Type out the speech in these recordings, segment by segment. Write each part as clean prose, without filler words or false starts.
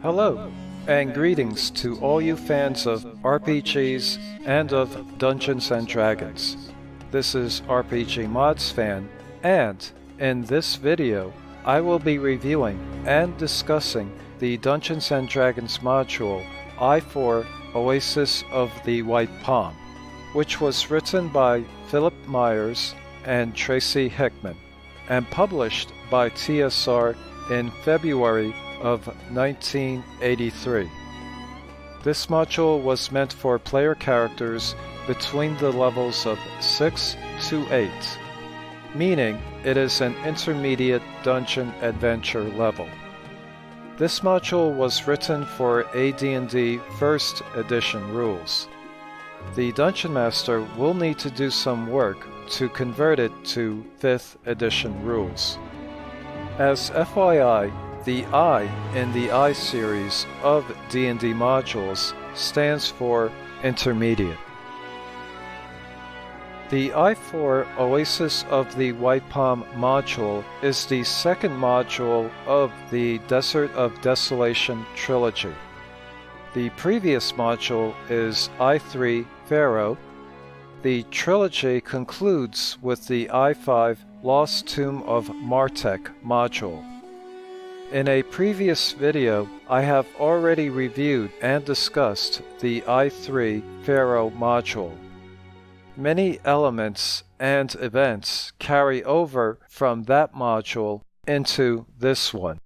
Hello, and greetings to all you fans of RPGs and of Dungeons & Dragons. This is RPGmodsFan, and in this video, I will be reviewing and discussing the Dungeons & Dragons module I4 Oasis of the White Palm, which was written by Philip Meyers and Tracy Hickman, and published by TSR in February of 1983. This module was meant for player characters between the levels of 6 to 8, meaning it is an intermediate dungeon adventure level. This module was written for AD&D First Edition rules. The Dungeon Master will need to do some work to convert it to 5th Edition rules. As FYI, the I in the I series of D&D modules stands for Intermediate. The I4 Oasis of the White Palm module is the second module of the Desert of Desolation Trilogy. The previous module is I3 Pharaoh. The trilogy concludes with the I5 Lost Tomb of Martek module. In a previous video, I have already reviewed and discussed the I3 Pharaoh module. Many elements and events carry over from that module into this one.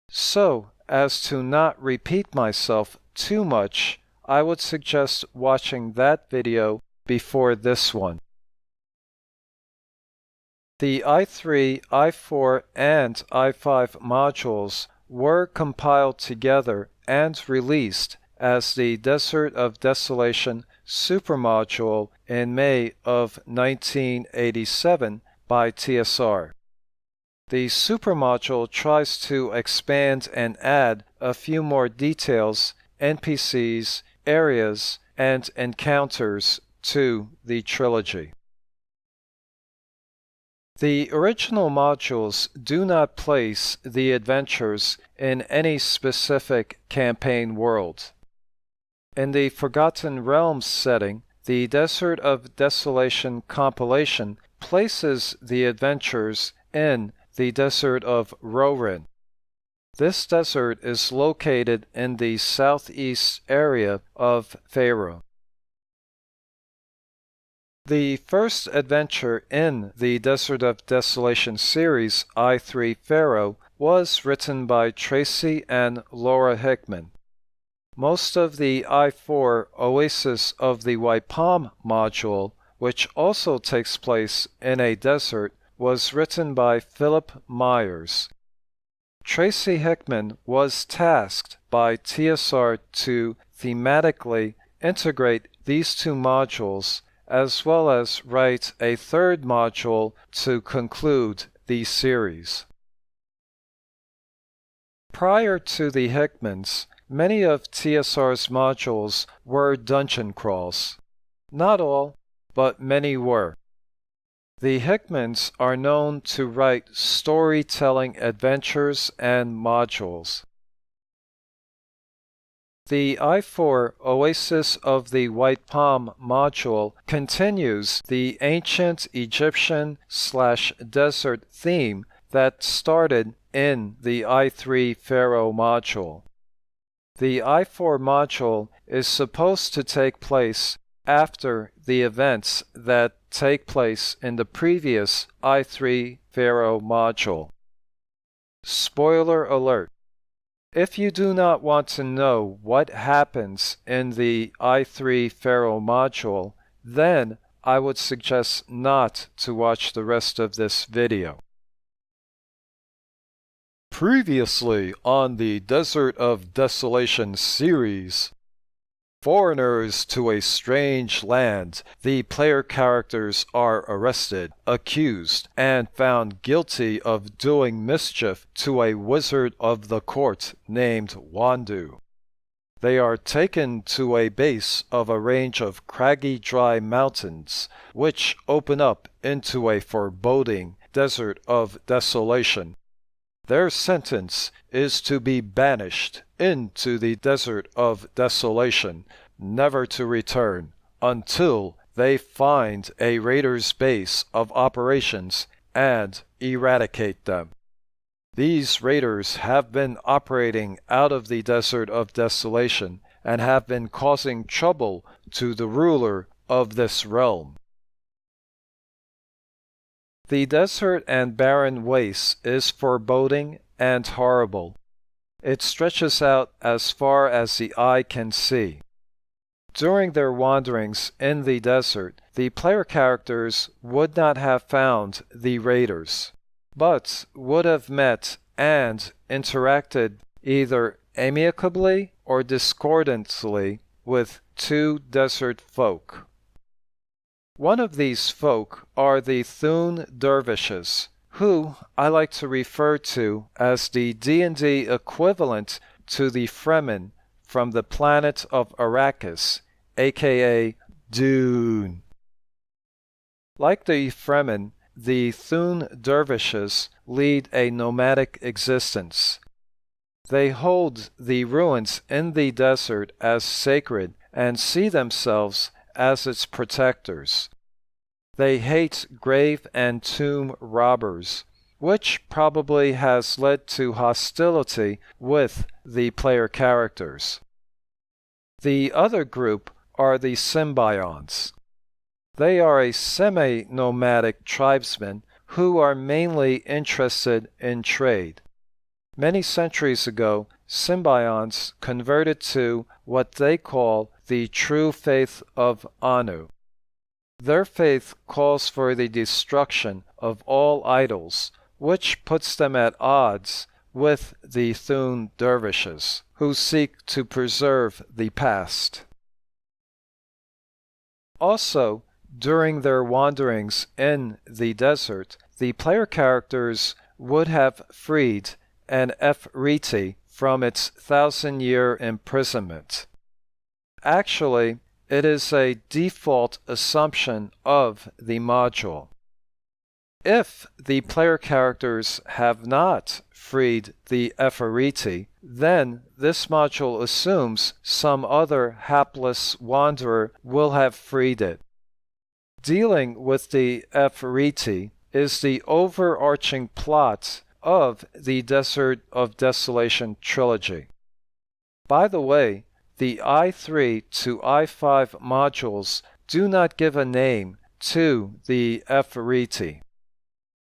So, as to not repeat myself too much, I would suggest watching that video before this one. The I3, I4, and I5 modules were compiled together and released as the Desert of Desolation Supermodule in May of 1987 by TSR. The Supermodule tries to expand and add a few more details, NPCs, areas, and encounters to the trilogy. The original modules do not place the adventures in any specific campaign world. In the Forgotten Realms setting, the Desert of Desolation compilation places the adventures in the Desert of Rorin. This desert is located in the southeast area of Pharaoh. The first adventure in the Desert of Desolation series, I3 Pharaoh, was written by Tracy and Laura Hickman. Most of the I4 Oasis of the White Palm module, which also takes place in a desert, was written by Philip Meyers. Tracy Hickman was tasked by TSR to thematically integrate these two modules, as well as write a third module to conclude the series. Prior to the Hickmans, many of TSR's modules were dungeon crawls. Not all, but many were. The Hickmans are known to write storytelling adventures and modules. The I4 Oasis of the White Palm module continues the ancient Egyptian/desert theme that started in the I3 Pharaoh module. The I4 module is supposed to take place after the events that take place in the previous I3 Pharaoh module. Spoiler alert. If you do not want to know what happens in the I3 Pharaoh module, then I would suggest not to watch the rest of this video. Previously on the Desert of Desolation series, foreigners to a strange land, the player characters are arrested, accused, and found guilty of doing mischief to a wizard of the court named Wandu. They are taken to a base of a range of craggy dry mountains, which open up into a foreboding Desert of Desolation. Their sentence is to be banished into the Desert of Desolation, never to return, until they find a raider's base of operations and eradicate them. These raiders have been operating out of the Desert of Desolation and have been causing trouble to the ruler of this realm. The desert and barren waste is foreboding and horrible. It stretches out as far as the eye can see. During their wanderings in the desert, the player characters would not have found the raiders, but would have met and interacted either amicably or discordantly with two desert folk. One of these folk are the Thun dervishes, who I like to refer to as the D&D equivalent to the Fremen from the planet of Arrakis, aka Dune. Like the Fremen, the Thun dervishes lead a nomadic existence. They hold the ruins in the desert as sacred and see themselves as its protectors. They hate grave and tomb robbers, which probably has led to hostility with the player characters. The other group are the Symbions. They are a semi-nomadic tribesmen who are mainly interested in trade. Many centuries ago, Symbions converted to what they call the true faith of Anu. Their faith calls for the destruction of all idols, which puts them at odds with the Thun dervishes, who seek to preserve the past. Also, during their wanderings in the desert, the player characters would have freed an Efreeti from its 1,000-year imprisonment. Actually, it is a default assumption of the module. If the player characters have not freed the Efreeti, then this module assumes some other hapless wanderer will have freed it. Dealing with the Efreeti is the overarching plot of the Desert of Desolation Trilogy. By the way, the I3 to I5 modules do not give a name to the Efreeti.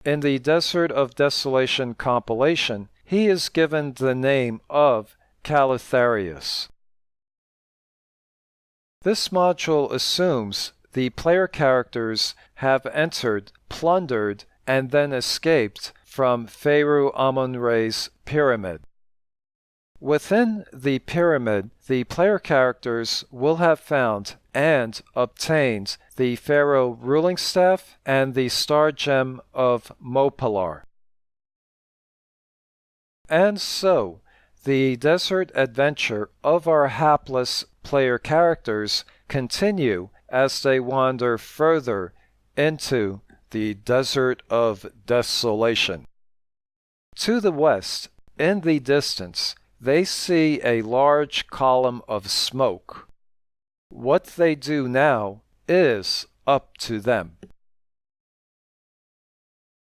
In the Desert of Desolation compilation, he is given the name of Calitharius. This module assumes the player characters have entered, plundered, and then escaped from Pharaoh Amun-Re's pyramid. Within the pyramid, the player characters will have found and obtained the Pharaoh ruling staff and the star gem of Mopalar. And so, the desert adventure of our hapless player characters continue as they wander further into the Desert of Desolation. To the west, in the distance, they see a large column of smoke. What they do now is up to them.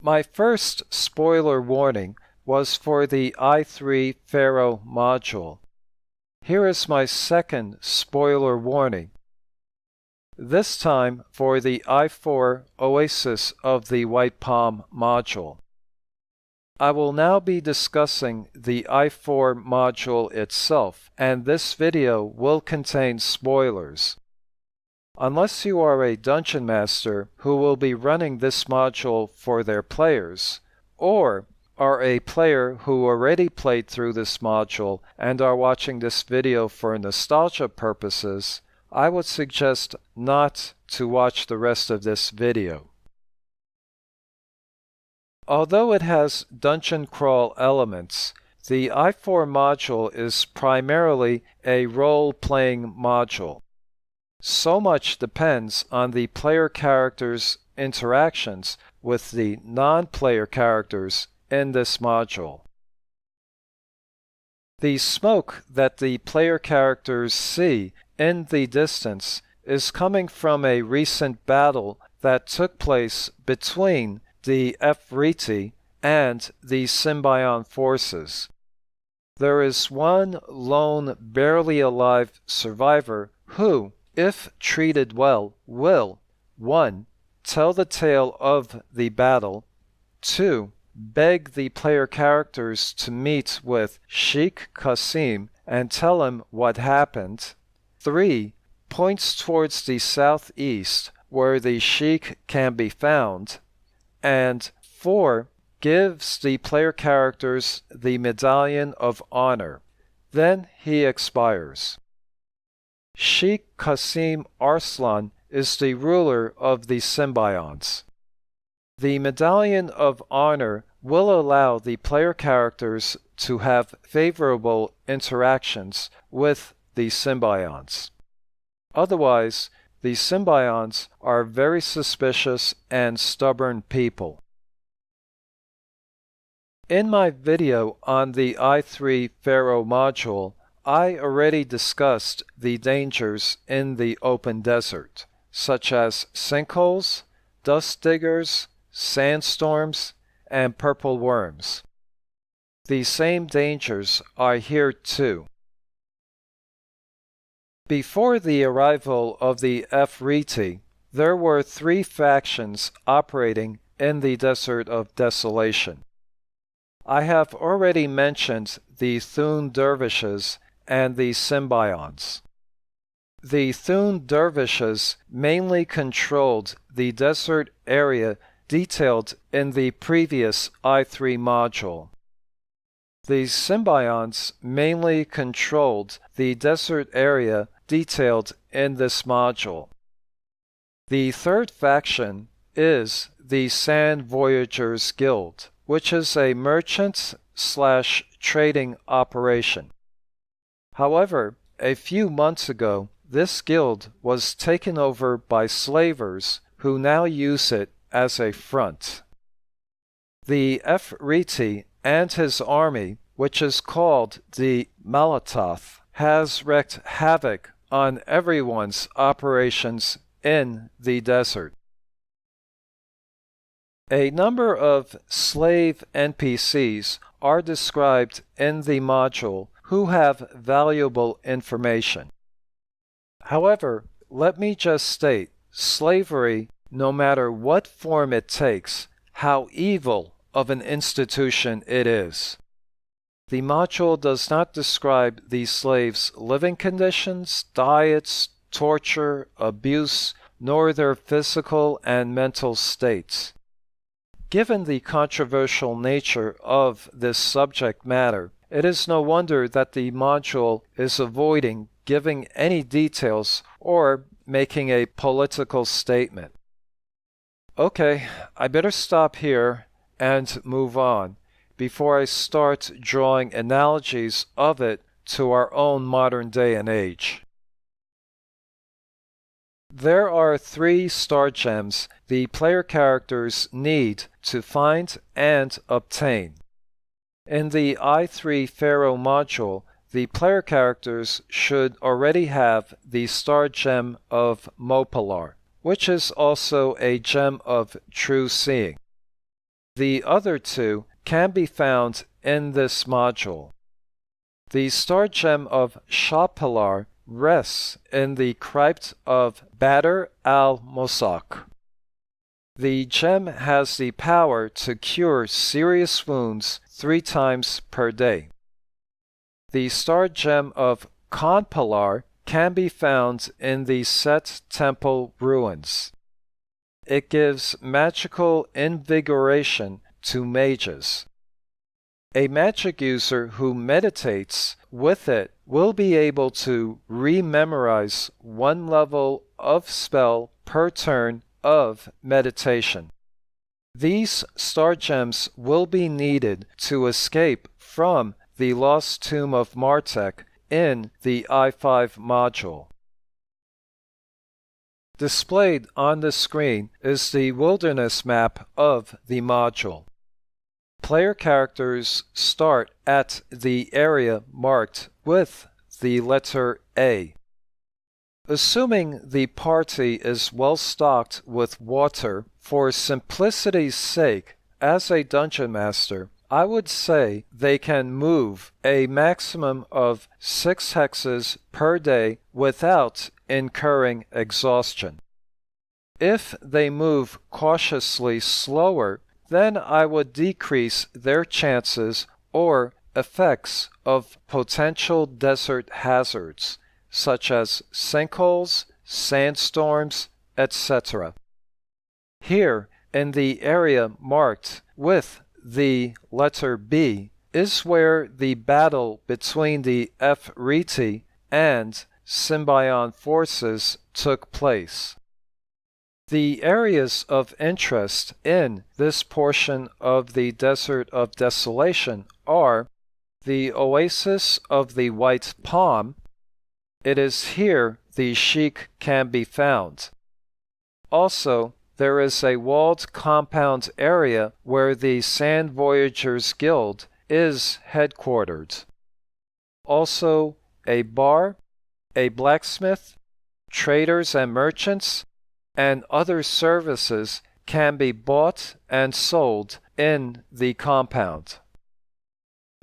My first spoiler warning was for the I3 Pharaoh module. Here is my second spoiler warning. This time for the I4 Oasis of the White Palm module. I will now be discussing the I4 module itself, and this video will contain spoilers. Unless you are a dungeon master who will be running this module for their players, or are a player who already played through this module and are watching this video for nostalgia purposes, I would suggest not to watch the rest of this video. Although it has dungeon crawl elements, the I4 module is primarily a role-playing module. So much depends on the player characters' interactions with the non-player characters in this module. The smoke that the player characters see in the distance is coming from a recent battle that took place between the Efreeti and the Symbion forces. There is one lone, barely alive survivor who, if treated well, will 1. Tell the tale of the battle, 2. Beg the player characters to meet with Sheikh Qasim and tell him what happened, 3. Points towards the southeast where the Sheikh can be found, and 4. Gives the player characters the Medallion of Honor. Then he expires. Sheikh Qasim Arslan is the ruler of the Symbionts. The Medallion of Honor will allow the player characters to have favorable interactions with the Symbionts. Otherwise, the Symbionts are very suspicious and stubborn people. In my video on the i3 Pharaoh module, I already discussed the dangers in the open desert, such as sinkholes, dust diggers, sandstorms, and purple worms. The same dangers are here too. Before the arrival of the Efreeti, there were 3 factions operating in the Desert of Desolation. I have already mentioned the Thun Dervishes and the Symbionts. The Thun Dervishes mainly controlled the desert area detailed in the previous i3 module. The Symbionts mainly controlled the desert area detailed in this module. The third faction is the Sand Voyagers Guild, which is a merchant/trading operation. However, a few months ago, this guild was taken over by slavers who now use it as a front. The Efreeti and his army, which is called the Malatoth, has wreaked havoc on everyone's operations in the desert. A number of slave NPCs are described in the module who have valuable information. However, let me just state, slavery, no matter what form it takes, how evil of an institution it is. The module does not describe the slaves' living conditions, diets, torture, abuse, nor their physical and mental states. Given the controversial nature of this subject matter, it is no wonder that the module is avoiding giving any details or making a political statement. Okay, I better stop here and move on before I start drawing analogies of it to our own modern day and age. There are 3 star gems the player characters need to find and obtain. In the i3 Pharaoh module, the player characters should already have the star gem of Mopalar, which is also a gem of true seeing. The other 2 can be found in this module. The star gem of Shapalar rests in the crypt of Badr al-Mosak. The gem has the power to cure serious wounds 3 times per day. The star gem of Khanpalar can be found in the Set Temple ruins. It gives magical invigoration to mages. A magic user who meditates with it will be able to rememorize 1 level of spell per turn of meditation. These star gems will be needed to escape from the Lost Tomb of Martek in the i5 module. Displayed on the screen is the wilderness map of the module. player characters start at the area marked with the letter A. Assuming the party is well stocked with water, for simplicity's sake, as a dungeon master, I would say they can move a maximum of 6 hexes per day without incurring exhaustion. If they move cautiously slower, then I would decrease their chances or effects of potential desert hazards, such as sinkholes, sandstorms, etc. Here, in the area marked with the letter B, is where the battle between the Efreeti and Symbion forces took place. The areas of interest in this portion of the Desert of Desolation are the Oasis of the White Palm. It is here the Sheik can be found. Also, there is a walled compound area where the Sand Voyagers Guild is headquartered. Also, a bar, a blacksmith, traders and merchants, and other services can be bought and sold in the compound.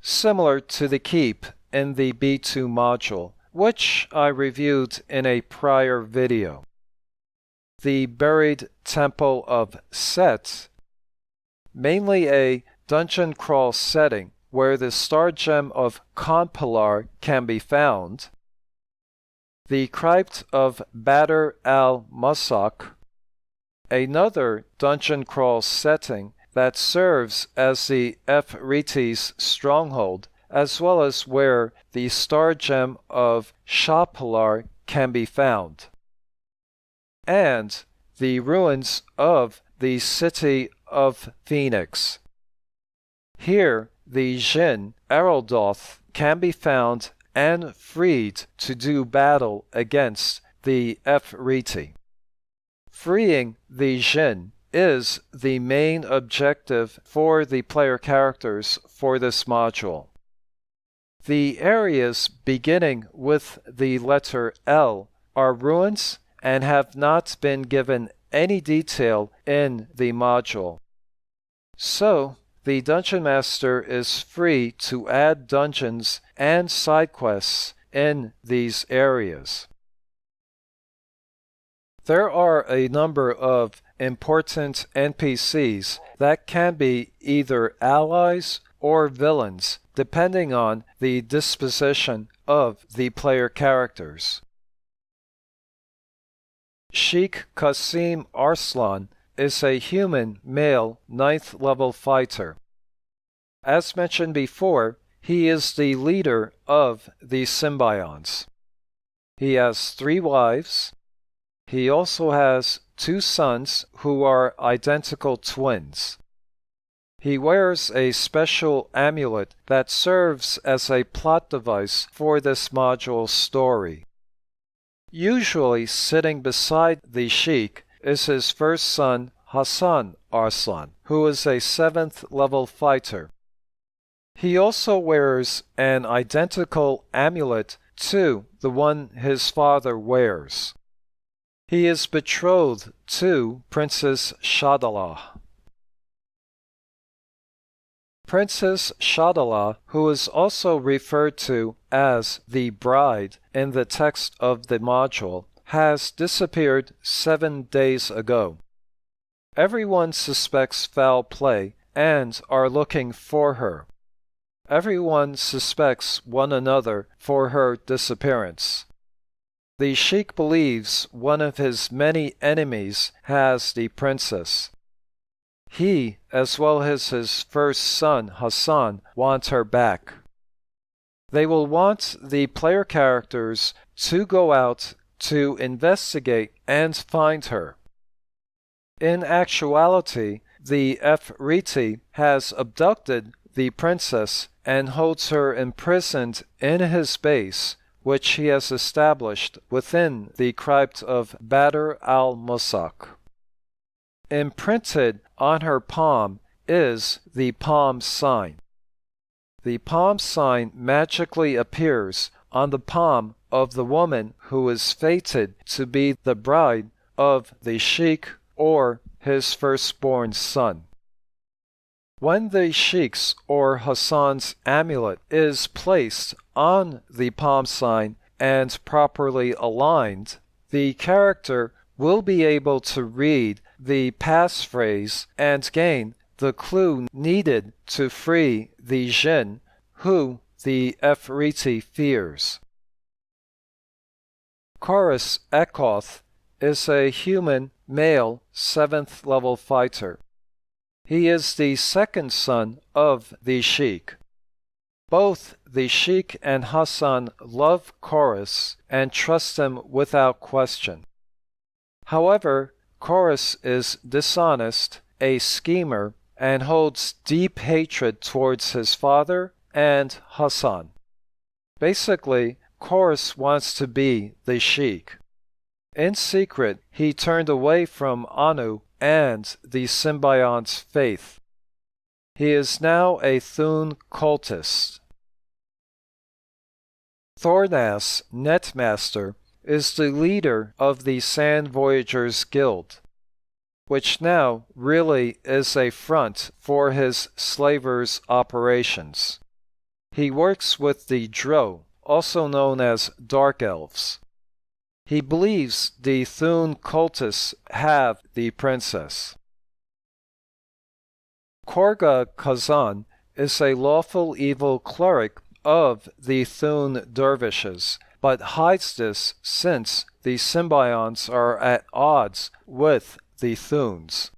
Similar to the keep in the B2 module, which I reviewed in a prior video. The buried Temple of Set, mainly a dungeon crawl setting where the star gem of Konpilar can be found. The Crypt of Badr al-Musak, another dungeon crawl setting that serves as the Efreeti's stronghold, as well as where the star gem of Shapilar can be found, and the ruins of the city of Phoenix. Here, the Jinn Eraldoth can be found and freed to do battle against the Efreeti. Freeing the Jinn is the main objective for the player characters for this module. The areas beginning with the letter L are ruins and have not been given any detail in the module. So, the Dungeon Master is free to add dungeons and side quests in these areas. There are a number of important NPCs that can be either allies or villains, depending on the disposition of the player characters. Sheikh Qasim Arslan is a human male 9th level fighter. As mentioned before, he is the leader of the Symbions. He has 3 wives. He also has 2 sons who are identical twins. He wears a special amulet that serves as a plot device for this module's story. Usually sitting beside the Sheikh is his first son, Hassan Arslan, who is a 7th level fighter. He also wears an identical amulet to the one his father wears. He is betrothed to Princess Shadalah. Princess Shadalah, who is also referred to as the bride in the text of the module, has disappeared 7 days ago. Everyone suspects foul play and are looking for her. Everyone suspects one another for her disappearance. The Sheikh believes one of his many enemies has the princess. He, as well as his first son, Hassan, want her back. They will want the player characters to go out to investigate and find her. In actuality, the Efreeti has abducted the princess and holds her imprisoned in his base, which he has established within the crypt of Badr al-Musak. Imprinted on her palm is the palm sign. The palm sign magically appears on the palm of the woman who is fated to be the bride of the sheikh or his firstborn son. When the sheikh's or Hassan's amulet is placed on the palm sign and properly aligned, the character will be able to read the passphrase and gain the clue needed to free the Jinn who the Efreeti fears. Chorus Ekoth is a human male 7th level fighter. He is the second son of the Sheikh. Both the Sheikh and Hassan love Chorus and trust him without question. However, Chorus is dishonest, a schemer, and holds deep hatred towards his father and Hassan. Basically, Chorus wants to be the Sheikh. In secret, he turned away from Anu and the symbiont's faith. He is now a Thun cultist. Thornas, Netmaster, is the leader of the Sand Voyagers Guild, which now really is a front for his slavers' operations. He works with the Dro, also known as Dark Elves. He believes the Thun cultists have the princess. Korga Kazan is a lawful evil cleric of the Thun dervishes, but hides this since the symbionts are at odds with the Thuns.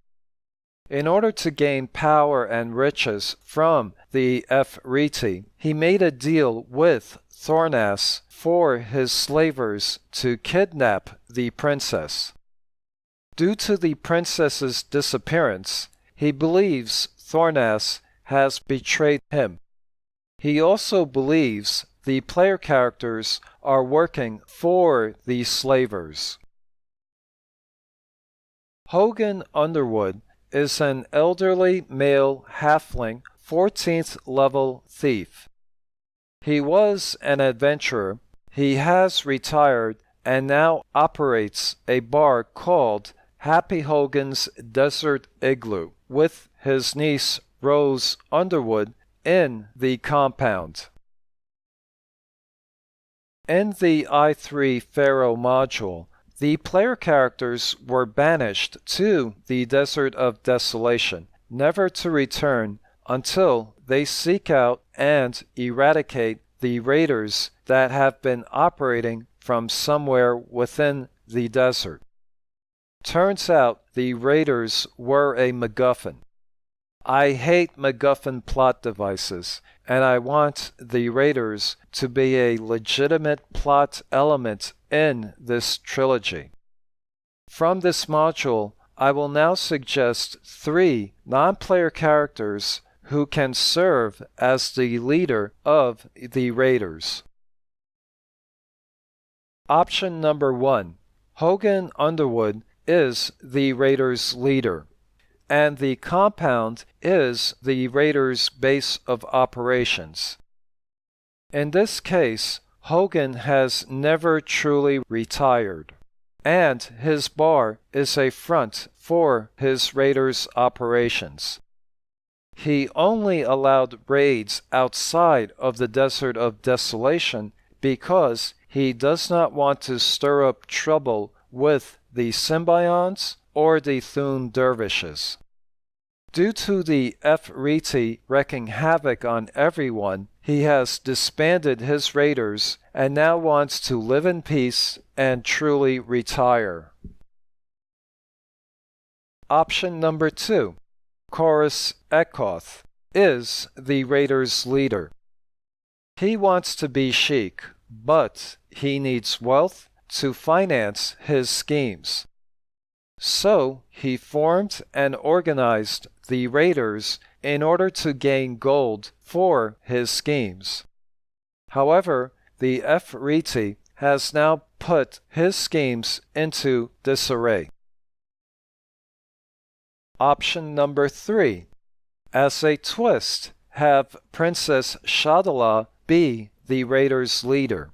In order to gain power and riches from the Efreeti, he made a deal with Thornas for his slavers to kidnap the princess. Due to the princess's disappearance, he believes Thornas has betrayed him. He also believes the player characters are working for the slavers. Hogan Underwood is an elderly male halfling 14th level thief. He was an adventurer. He has retired and now operates a bar called Happy Hogan's Desert Igloo with his niece Rose Underwood in the compound. In the I3 Pharaoh module, the player characters were banished to the Desert of Desolation, never to return until they seek out and eradicate the raiders that have been operating from somewhere within the desert. Turns out the raiders were a MacGuffin. I hate MacGuffin plot devices, and I want the raiders to be a legitimate plot element in this trilogy. From this module, I will now suggest 3 non-player characters who can serve as the leader of the raiders. Option number 1. Hogan Underwood is the raiders' leader, and the compound is the raiders' base of operations. In this case, Hogan has never truly retired, and his bar is a front for his raiders' operations. He only allowed raids outside of the Desert of Desolation because he does not want to stir up trouble with the symbionts or the Thun dervishes. Due to the Efreeti wreaking havoc on everyone, he has disbanded his raiders and now wants to live in peace and truly retire. Option number 2. Chorus Ekoth is the raiders' leader. He wants to be Sheikh, but he needs wealth to finance his schemes. So he formed and organized the raiders in order to gain gold for his schemes. However, the Efreeti has now put his schemes into disarray. Option number 3. as a twist, have Princess Shadala be the raiders' leader.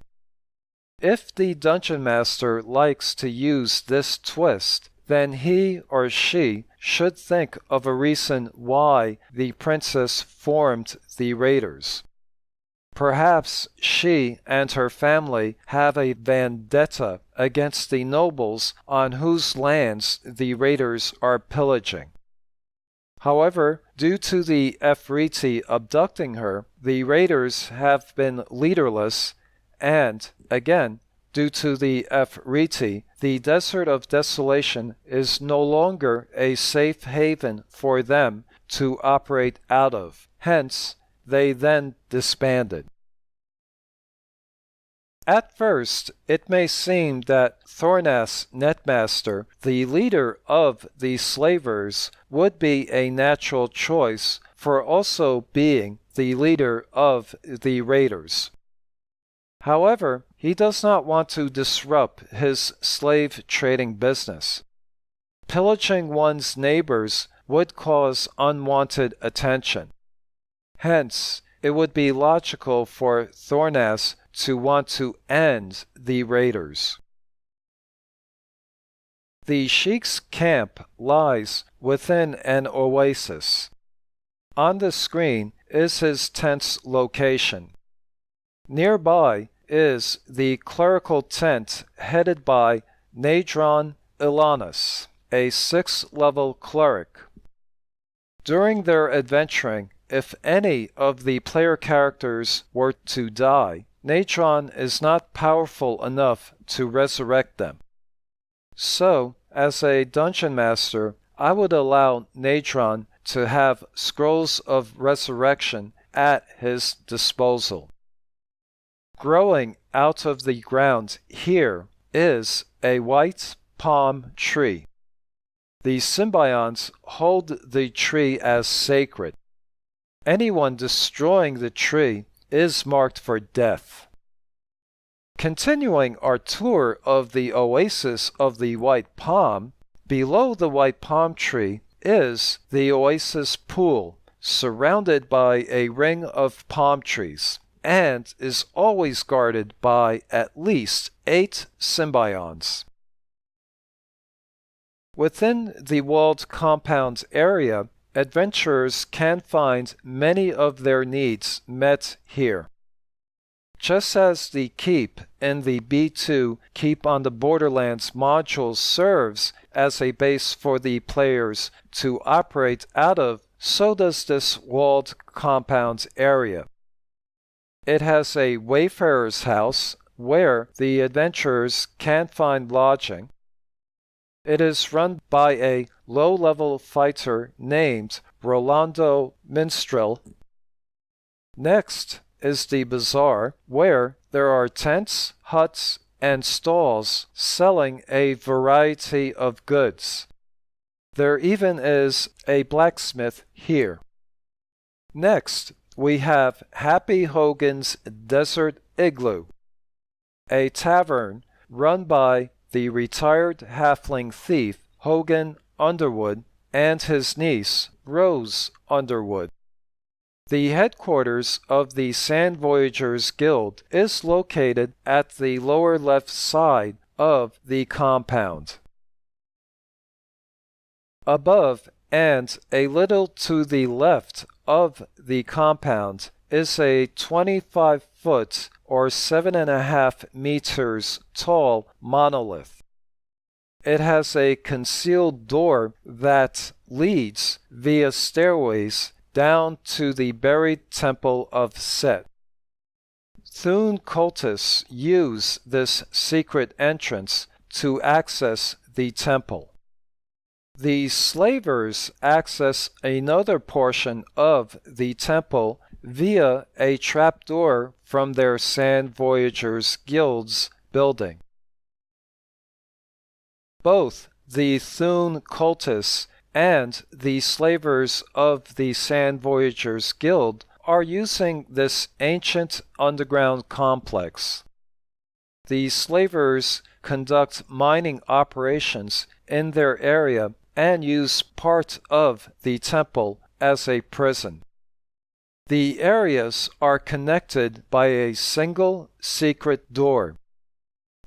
If the Dungeon Master likes to use this twist, then he or she should think of a reason why the princess formed the raiders. Perhaps she and her family have a vendetta against the nobles on whose lands the raiders are pillaging. However, due to the Efreeti abducting her, the raiders have been leaderless, and, again, due to the Efreeti, the Desert of Desolation is no longer a safe haven for them to operate out of. Hence, they then disbanded. At first, it may seem that Thornas Netmaster, the leader of the slavers, would be a natural choice for also being the leader of the raiders. However, he does not want to disrupt his slave trading business. Pillaging one's neighbors would cause unwanted attention. Hence, it would be logical for Thornas to want to end the raiders. The Sheik's camp lies within an oasis. On the screen is his tent's location. Nearby is the clerical tent headed by Nadron Ilanis, a 6th-level cleric. During their adventuring, if any of the player characters were to die, Nadron is not powerful enough to resurrect them. So, as a dungeon master, I would allow Nadron to have scrolls of resurrection at his disposal. Growing out of the ground here is a white palm tree. The symbions hold the tree as sacred. Anyone destroying the tree is marked for death. Continuing our tour of the oasis of the white palm, below the white palm tree is the oasis pool, surrounded by a ring of palm trees, and is always guarded by at least 8 symbions. Within the walled compound area, adventurers can find many of their needs met here. Just as the keep in the B2 Keep on the Borderlands module serves as a base for the players to operate out of, so does this walled compound area. It has a wayfarer's house where the adventurers can find lodging. It is run by a low-level fighter named Rolando Minstrel. Next is the bazaar, where there are tents, huts, and stalls selling a variety of goods. There even is a blacksmith here. Next, we have Happy Hogan's Desert Igloo, a tavern run by the retired halfling thief Hogan Underwood and his niece Rose Underwood. The headquarters of the Sand Voyagers Guild is located at the lower left side of the compound. Above and a little to the left of the compound is a 25-foot or 7.5 meters tall monolith. It has a concealed door that leads via stairways down to the buried temple of Set. Thune cultists use this secret entrance to access the temple. The slavers access another portion of the temple via a trapdoor from their Sand Voyagers Guild's building. Both the Thune cultists and the slavers of the Sand Voyagers Guild are using this ancient underground complex. The slavers conduct mining operations in their area and use part of the temple as a prison. The areas are connected by a single secret door.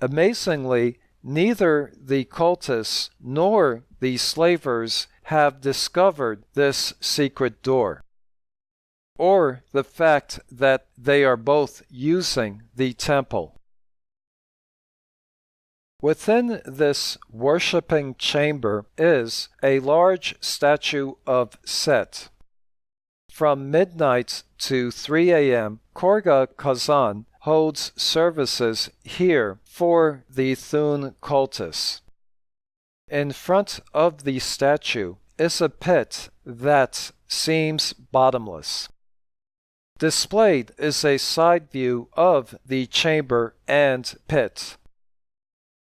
Amazingly, neither the cultists nor the slavers have discovered this secret door, or the fact that they are both using the temple. Within this worshipping chamber is a large statue of Set. From midnight to 3 a.m., Korga Kazan holds services here for the Thun cultists. In front of the statue is a pit that seems bottomless. Displayed is a side view of the chamber and pit.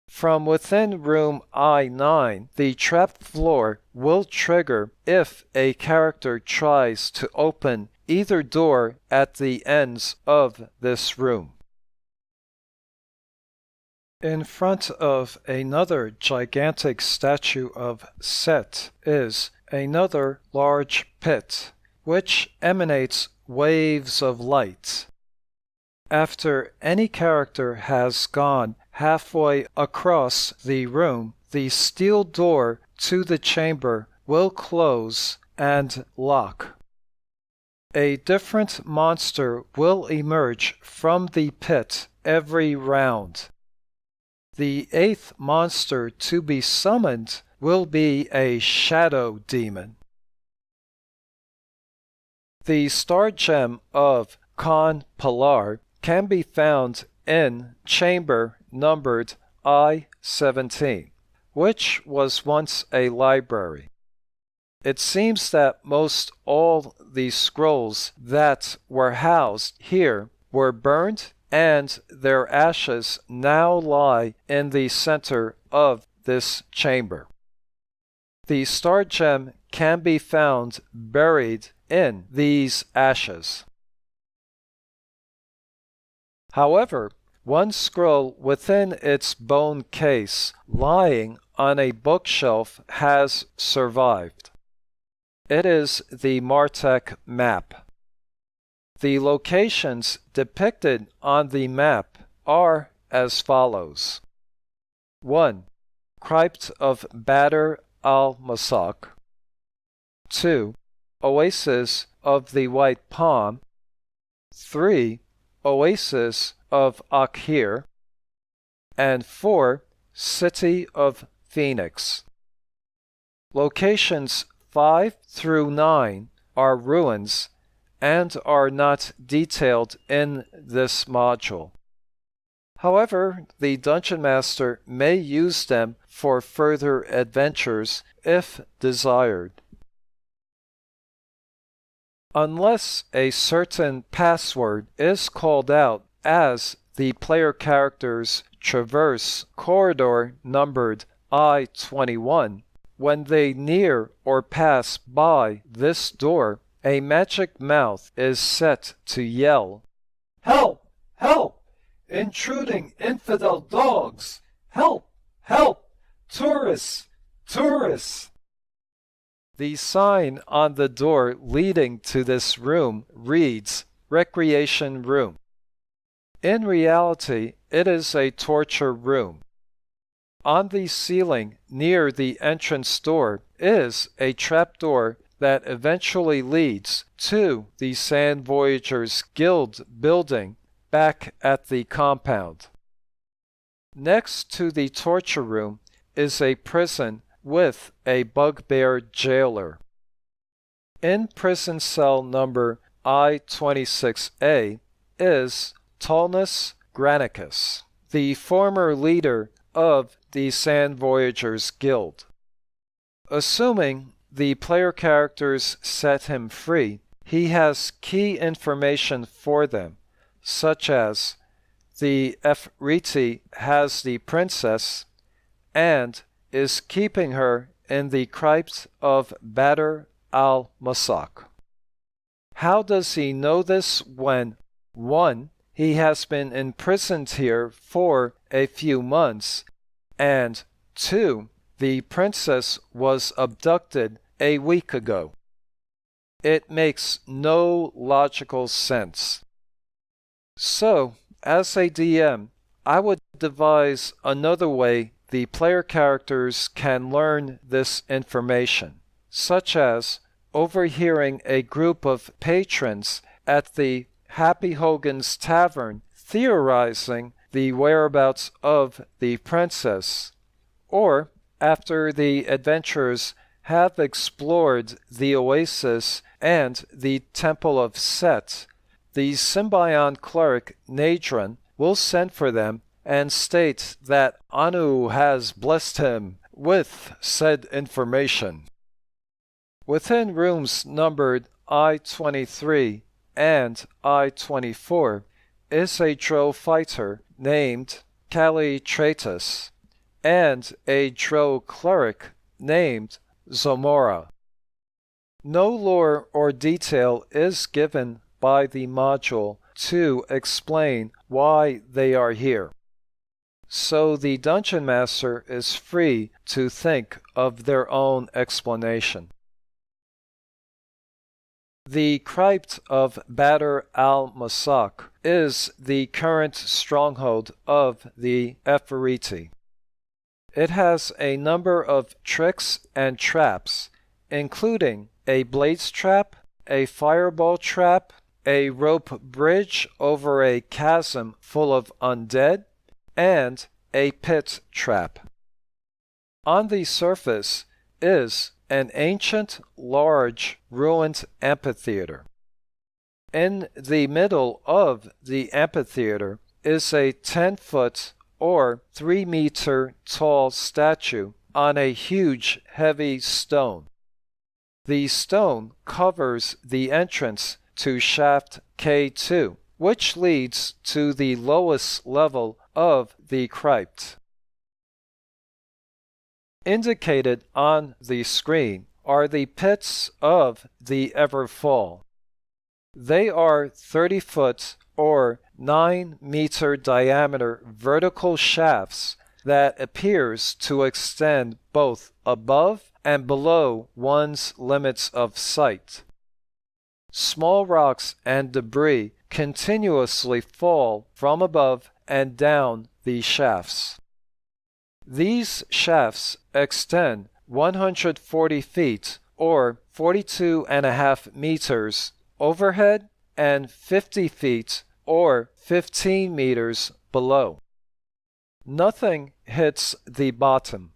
From within room I-9, the trap floor will trigger if a character tries to open either door at the ends of this room. In front of another gigantic statue of Set is another large pit, which emanates waves of light. After any character has gone halfway across the room, the steel door to the chamber will close and lock. A different monster will emerge from the pit every round. The 8th monster to be summoned will be a shadow demon. The star gem of Khan Pilar can be found in chamber numbered I-17, which was once a library. It seems that most all the scrolls that were housed here were burned, and their ashes now lie in the center of this chamber. The star gem can be found buried in these ashes. However, one scroll within its bone case, lying on a bookshelf, has survived. It is the Martek map. The locations depicted on the map are as follows. 1. Crypt of Badr al-Masak. 2. Oasis of the White Palm. 3. Oasis of Akhir. And 4. City of Phoenix. Locations 5 through 9 are ruins and are not detailed in this module. However, the Dungeon Master may use them for further adventures if desired. Unless a certain password is called out as the player characters traverse corridor numbered I-21, when they near or pass by this door, a magic mouth is set to yell, "Help! Help! Intruding infidel dogs! Help! Help! Tourists! Tourists!" The sign on the door leading to this room reads, "Recreation Room." In reality, it is a torture room. On the ceiling near the entrance door is a trapdoor that eventually leads to the Sand Voyagers Guild building back at the compound. Next to the torture room is a prison with a bugbear jailer. In prison cell number I-26A is Tallness Granicus, the former leader of the Sand Voyagers Guild. Assuming the player characters set him free, he has key information for them, such as the Efriti has the princess and is keeping her in the crypt of Badr al-Masak. How does he know this when 1. He has been imprisoned here for a few months, and 2. The princess was abducted a week ago? it makes no logical sense. So, as a DM, I would devise another way the player characters can learn this information, such as overhearing a group of patrons at the Happy Hogan's Tavern theorizing the whereabouts of the princess, or after the adventurers have explored the Oasis and the Temple of Set, the Symbion cleric Nadron will send for them and state that Anu has blessed him with said information. Within rooms numbered I-23 and I-24 is a Drow fighter named Calitratus and a Drow cleric named Zomora. No lore or detail is given by the module to explain why they are here, so the Dungeon Master is free to think of their own explanation. The Crypt of Badr al-Masak is the current stronghold of the Ephoriti. It has a number of tricks and traps, including a blades trap, a fireball trap, a rope bridge over a chasm full of undead, and a pit trap. On the surface is an ancient, large, ruined amphitheater. In the middle of the amphitheater is a 10-foot or 3-meter tall statue on a huge, heavy stone. The stone covers the entrance to shaft K2, which leads to the lowest level of the crypt. Indicated on the screen are the pits of the Everfall. They are 30-foot or 9-meter diameter vertical shafts that appears to extend both above and below one's limits of sight. Small rocks and debris continuously fall from above and down the shafts. These shafts extend 140 feet or 42.5 meters overhead and 50 feet or 15 meters below. Nothing hits the bottom,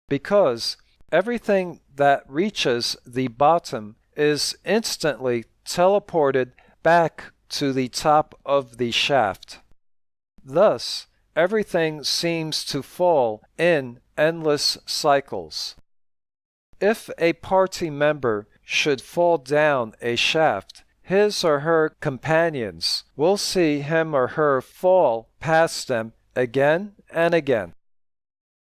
because everything that reaches the bottom is instantly teleported back to the top of the shaft. Thus, everything seems to fall in endless cycles. If a party member should fall down a shaft, his or her companions will see him or her fall past them again and again.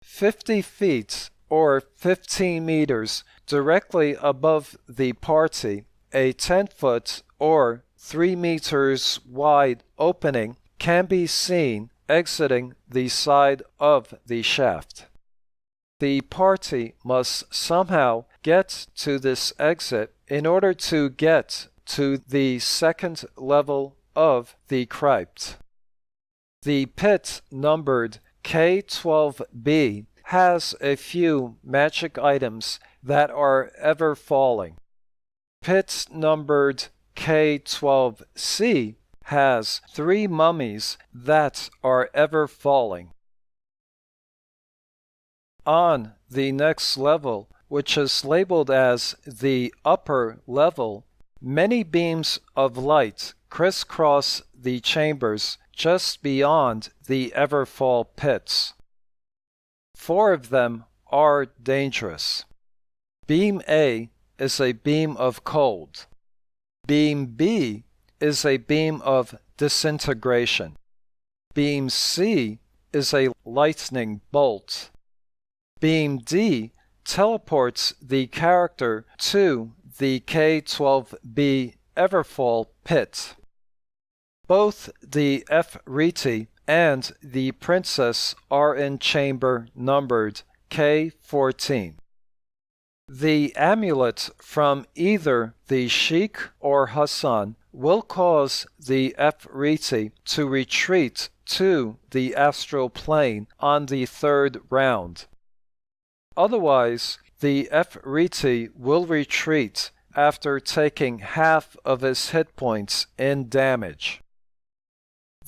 50 feet or 15 meters directly above the party, a 10-foot or 3 meters wide opening can be seen exiting the side of the shaft. The party must somehow get to this exit in order to get to the second level of the crypt. The pit numbered K12B has a few magic items that are ever falling. Pit numbered K12C has 3 mummies that are ever falling. On the next level, which is labeled as the upper level, many beams of light crisscross the chambers just beyond the Everfall pits. 4 of them are dangerous. Beam A is a beam of cold. Beam B is a beam of disintegration. Beam C is a lightning bolt. Beam D teleports the character to the K12B Everfall pit. Both the Ephoriti and the princess are in chamber numbered K14. The amulet from either the Sheik or Hassan will cause the Efreeti to retreat to the astral plane on the third round. Otherwise, the Efreeti will retreat after taking half of his hit points in damage.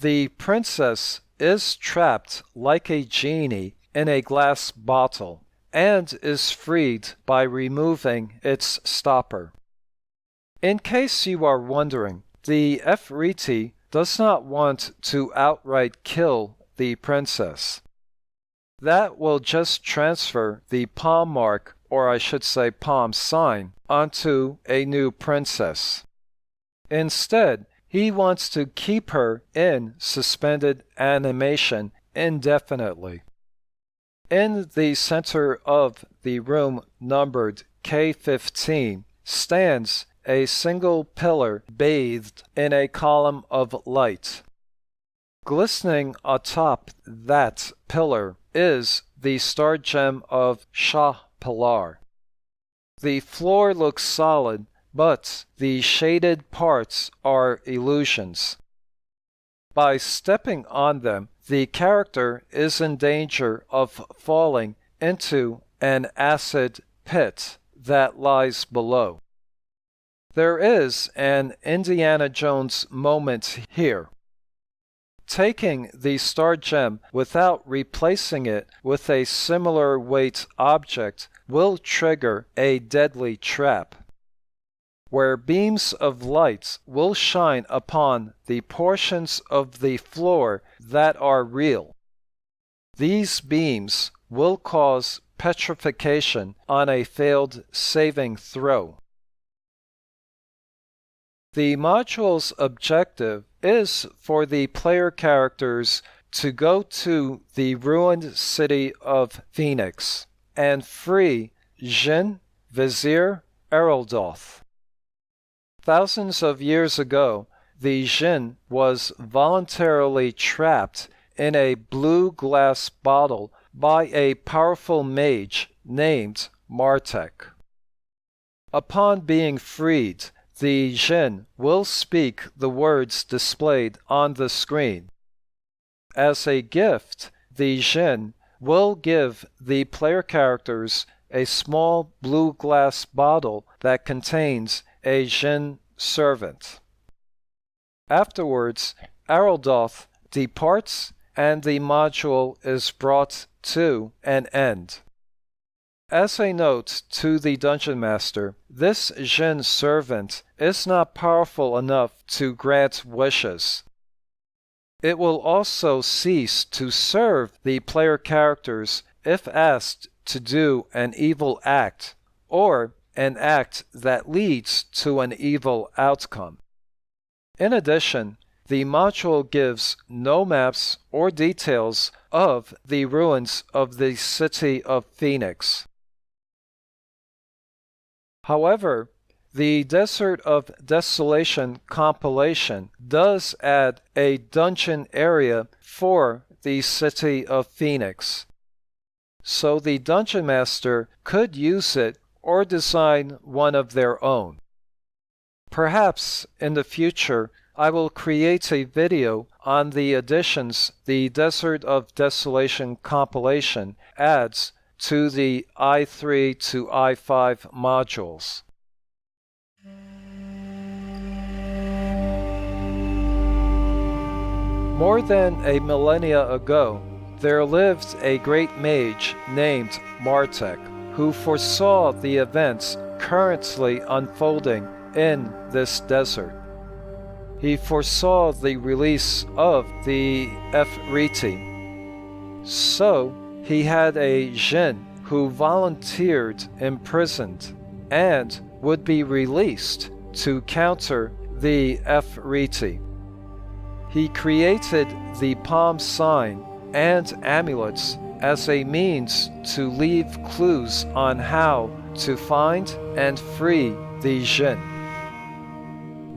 The princess is trapped like a genie in a glass bottle and is freed by removing its stopper. In case you are wondering, the Efreeti does not want to outright kill the princess. That will just transfer the palm mark, or I should say palm sign, onto a new princess. Instead, he wants to keep her in suspended animation indefinitely. In the center of the room numbered K15 stands a single pillar bathed in a column of light. Glistening atop that pillar is the star gem of Shah Pilar. The floor looks solid, but the shaded parts are illusions. By stepping on them, the character is in danger of falling into an acid pit that lies below. There is an Indiana Jones moment here. Taking the star gem without replacing it with a similar weight object will trigger a deadly trap, where beams of light will shine upon the portions of the floor that are real. These beams will cause petrification on a failed saving throw. The module's objective is for the player characters to go to the ruined city of Phoenix and free Jin, Vizier, Ereldoth. Thousands of years ago, the Jin was voluntarily trapped in a blue glass bottle by a powerful mage named Martek. Upon being freed, the Jin will speak the words displayed on the screen. As a gift, the Jin will give the player characters a small blue glass bottle that contains a Jin servant. Afterwards, Ereldoth departs and the module is brought to an end. As a note to the Dungeon Master, this Jin servant is not powerful enough to grant wishes. It will also cease to serve the player characters if asked to do an evil act, or an act that leads to an evil outcome. In addition, the module gives no maps or details of the ruins of the city of Phoenix. However, the Desert of Desolation compilation does add a dungeon area for the city of Phoenix, so the Dungeon Master could use it or design one of their own. Perhaps in the future I will create a video on the additions the Desert of Desolation compilation adds to the I3 to I5 modules. More than a millennia ago, there lived a great mage named Martek, who foresaw the events currently unfolding in this desert. He foresaw the release of the Efreeti. So, he had a Jin who volunteered imprisoned and would be released to counter the Efreeti. He created the palm sign and amulets as a means to leave clues on how to find and free the Jin.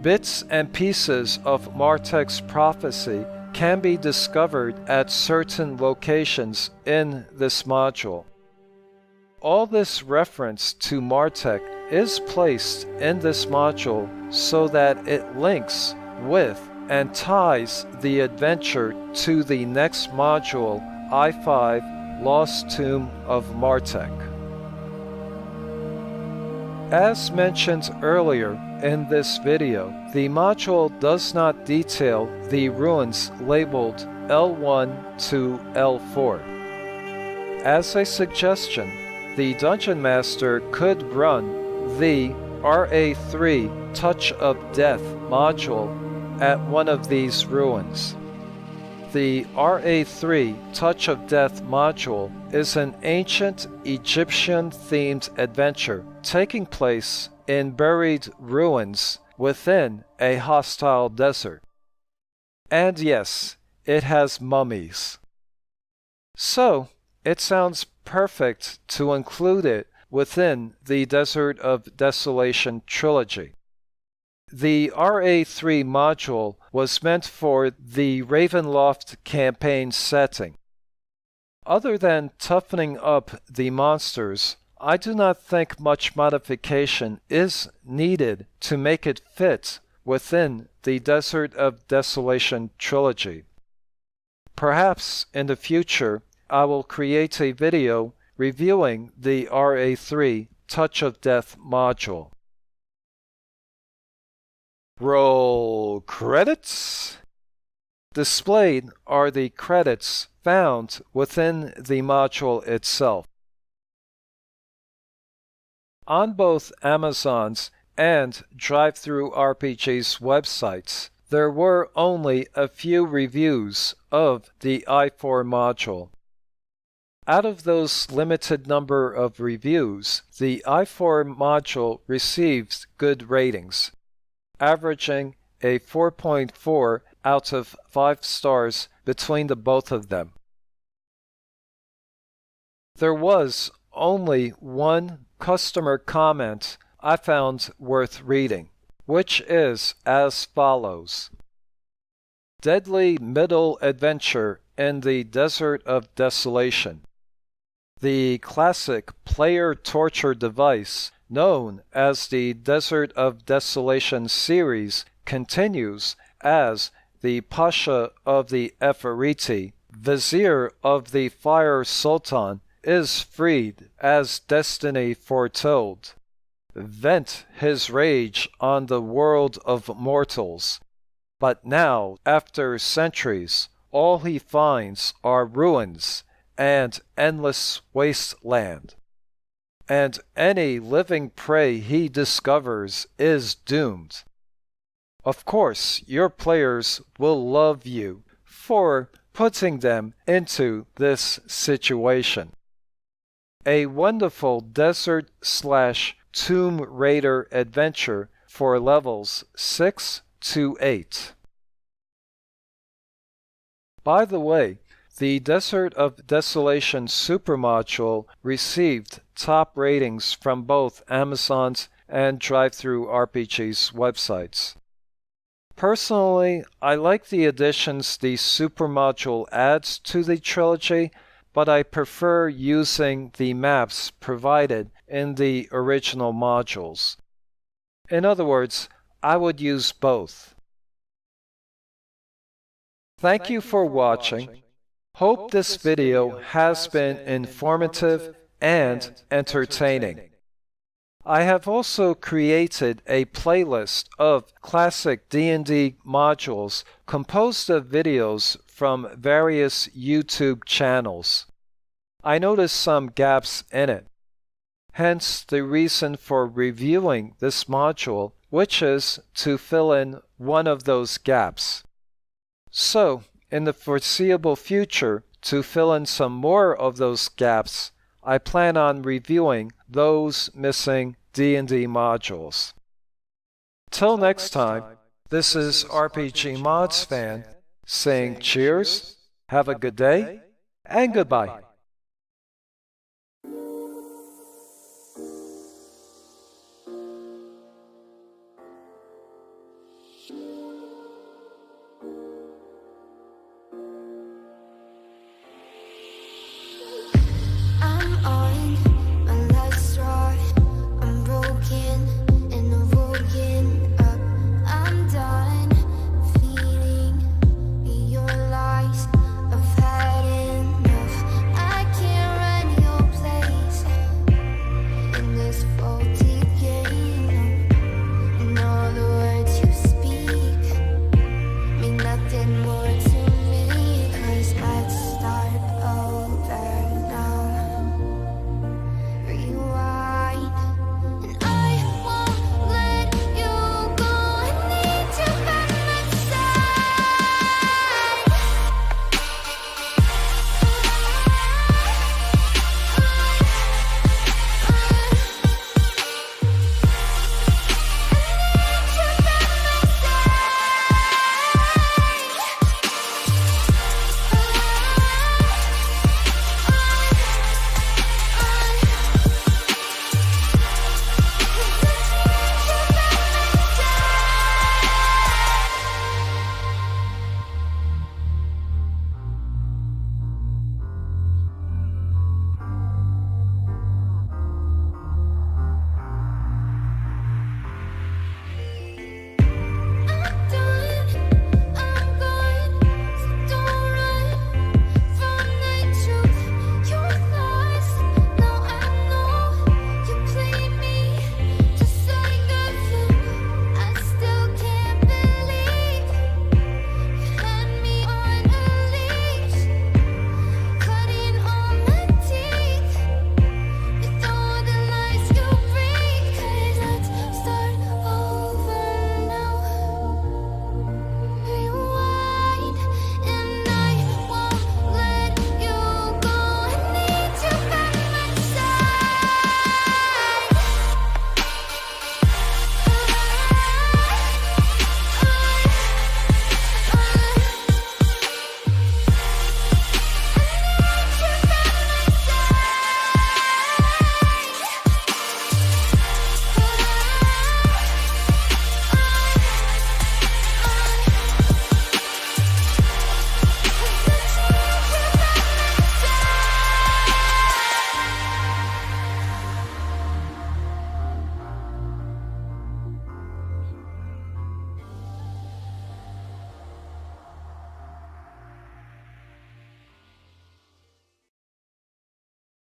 Bits and pieces of Martek's prophecy can be discovered at certain locations in this module. all this reference to Martech is placed in this module so that it links with and ties the adventure to the next module, I-5, Lost Tomb of Martech. As mentioned earlier in this video, the module does not detail the ruins labeled L1 to L4. As a suggestion, the Dungeon Master could run the RA3 Touch of Death module at one of these ruins. The RA3 Touch of Death module is an ancient Egyptian-themed adventure taking place in buried ruins within a hostile desert. And yes, it has mummies. So, it sounds perfect to include it within the Desert of Desolation Trilogy. The RA3 module was meant for the Ravenloft campaign setting. Other than toughening up the monsters, I do not think much modification is needed to make it fit within the Desert of Desolation Trilogy. Perhaps in the future, I will create a video reviewing the RA3 Touch of Death module. Roll credits. Displayed are the credits found within the module itself. On both Amazon's and Drive-Thru RPG's websites, there were only a few reviews of the I-4 module. Out of those limited number of reviews, the I-4 module received good ratings, averaging a 4.4 out of 5 stars between the both of them. There was only one customer comment I found worth reading, which is as follows. Deadly middle adventure in the Desert of Desolation. The classic player torture device known as the Desert of Desolation series continues as the Pasha of the Ephoriti, Vizier of the Fire Sultan, is freed as destiny foretold. Vent his rage on the world of mortals. But now, after centuries, all he finds are ruins and endless wasteland. And any living prey he discovers is doomed. Of course, your players will love you for putting them into this situation. A wonderful desert/Tomb Raider adventure for levels 6 to 8. By the way, the Desert of Desolation Supermodule received top ratings from both Amazon's and Drive-Thru RPG's websites. Personally, I like the additions the Supermodule adds to the trilogy, but I prefer using the maps provided in the original modules. In other words, I would use both. Thank you for watching. Hope this video has been informative and entertaining. I have also created a playlist of classic D&D modules composed of videos from various YouTube channels. I noticed some gaps in it. Hence the reason for reviewing this module, which is to fill in one of those gaps. So, in the foreseeable future, to fill in some more of those gaps, I plan on reviewing those missing D&D modules. Till next time, this is RPGmodsFan saying cheers, have a good day, and goodbye.